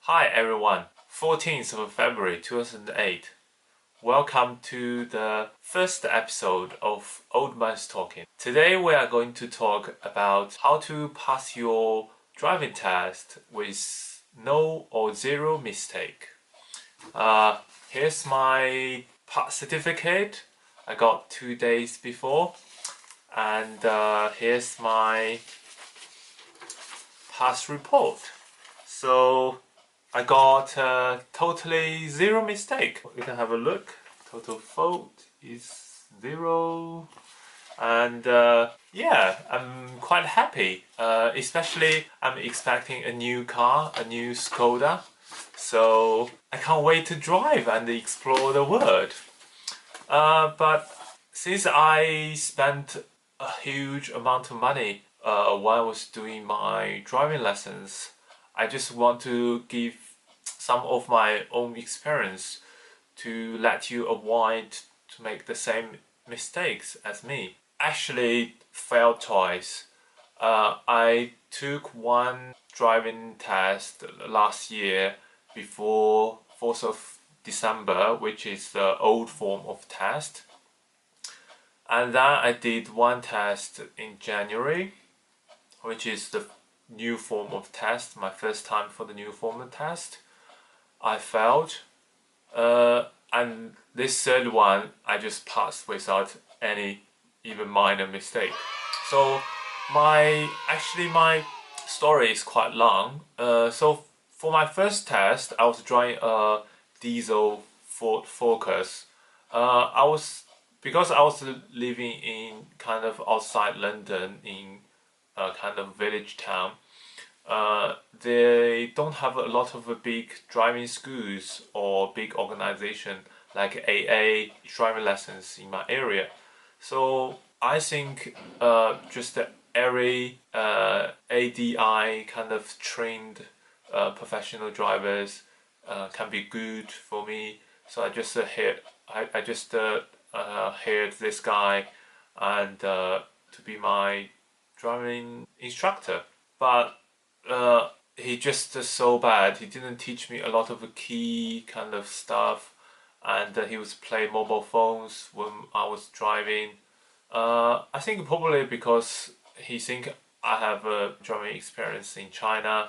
Hi everyone, 14th of February 2008. Welcome to the first episode of Old Man's Talking. Today we are going to talk about how to pass your driving test with no or zero mistake. Here's my pass certificate I got 2 days before, and here's my pass report. So I got totally zero mistake. You can have a look. Total fault is 0. And yeah, I'm quite happy. Especially I'm expecting a new car, a new Skoda. So I can't wait to drive and explore the world. But since I spent a huge amount of money while I was doing my driving lessons, I just want to give some of my own experience to let you avoid to make the same mistakes as me. Actually failed twice. I took one driving test last year before 4th of December, which is the old form of test. And then I did one test in January, which is the new form of test, my first time for the new form of test. I failed. And this third one, I just passed without any even minor mistake. So my story is quite long. So for my first test, I was driving a diesel Ford Focus. Because I was living in kind of outside London in a kind of village town. They don't have a lot of big driving schools or big organization like AA driving lessons in my area. So I think just every ADI kind of trained professional drivers can be good for me. So I just hired this guy and to be my driving instructor. But he just so bad. He didn't teach me a lot of key kind of stuff, and he was playing mobile phones when I was driving. I think probably because he think I have a driving experience in China.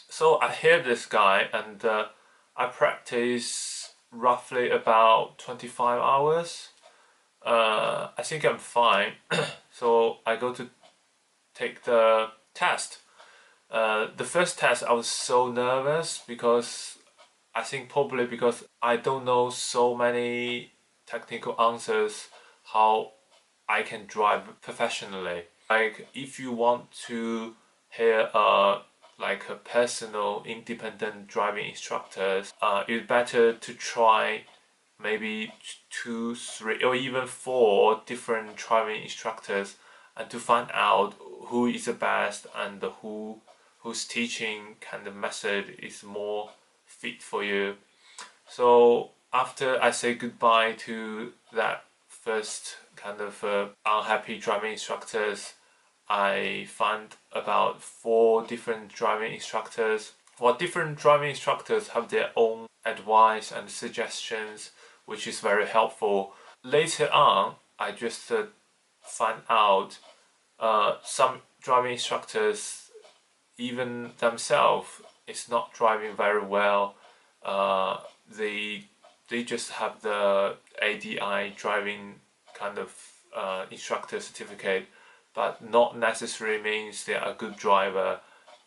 So I hired this guy and I practice roughly about 25 hours. I think I'm fine. So I go to take the test. The first test I was so nervous because I think probably because I don't know so many technical answers how I can drive professionally. Like if you want to hear like a personal independent driving instructors, it's better to try maybe 2, 3 or even 4 different driving instructors and to find out who is the best and whose teaching kind of method is more fit for you. So after I say goodbye to that first kind of unhappy driving instructors, I found about 4 different driving instructors. Well, different driving instructors have their own advice and suggestions, which is very helpful. Later on, I just find out some driving instructors, even themselves, is not driving very well. They just have the ADI driving kind of instructor certificate, but not necessarily means they are a good driver.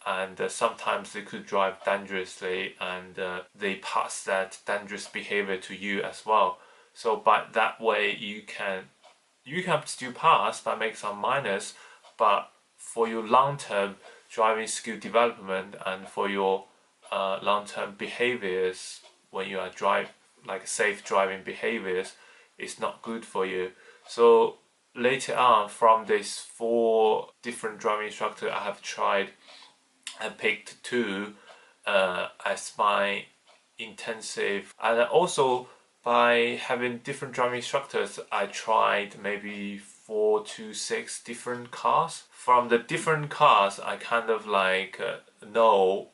And sometimes they could drive dangerously, and they pass that dangerous behavior to you as well. So by that way, you can still pass but make some minus, but for your long-term driving skill development and for your long-term behaviors when you are like safe driving behaviors, it's not good for you. So later on, from these 4 different driving instructors I have tried, I picked 2 as my intensive, and also by having different driving instructors, I tried maybe 4 to 6 different cars. From the different cars, I kind of like know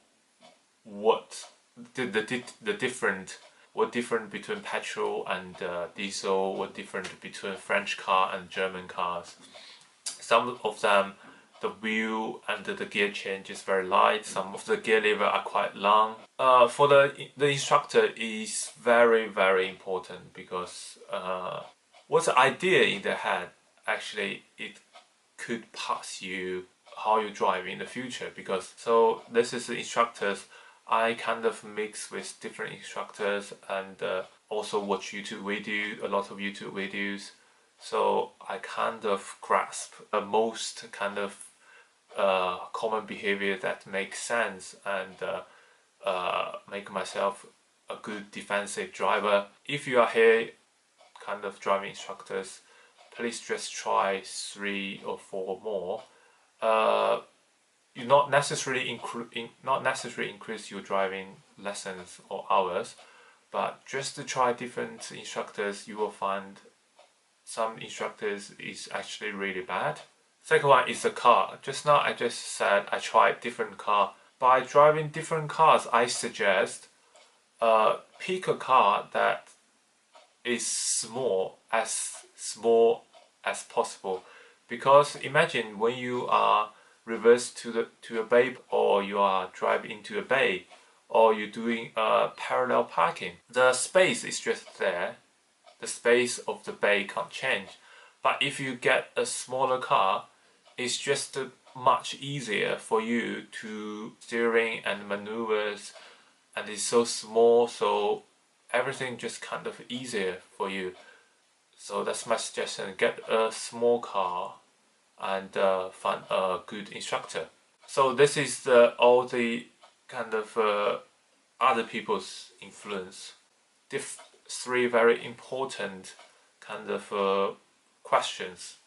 what the different what different between petrol and diesel, what different between French car and German cars. Some of them, the wheel and the gear change is very light. Some of the gear lever are quite long. For the instructor is very important because what's the idea in the head, actually it could pass you how you drive in the future. Because so this is the instructors. I kind of mix with different instructors and also watch YouTube video, a lot of YouTube videos. So I kind of grasp most kind of common behavior that makes sense and make myself a good defensive driver. If you are here kind of driving instructors, please just try 3 or 4 more. You not necessarily increase your driving lessons or hours, but just to try different instructors, you will find some instructors is actually really bad. Second one is the car. Just now I just said I tried different car. By driving different cars, I suggest pick a car that is small as possible. Because imagine when you are reverse to a bay, or you are driving into a bay, or you're doing parallel parking, the space is just there. The space of the bay can't change. But if you get a smaller car, it's just much easier for you to steering and maneuvers, and it's so small, so everything just kind of easier for you. So that's my suggestion: get a small car and find a good instructor. So this is all the kind of other people's influence. 3 very important kind of questions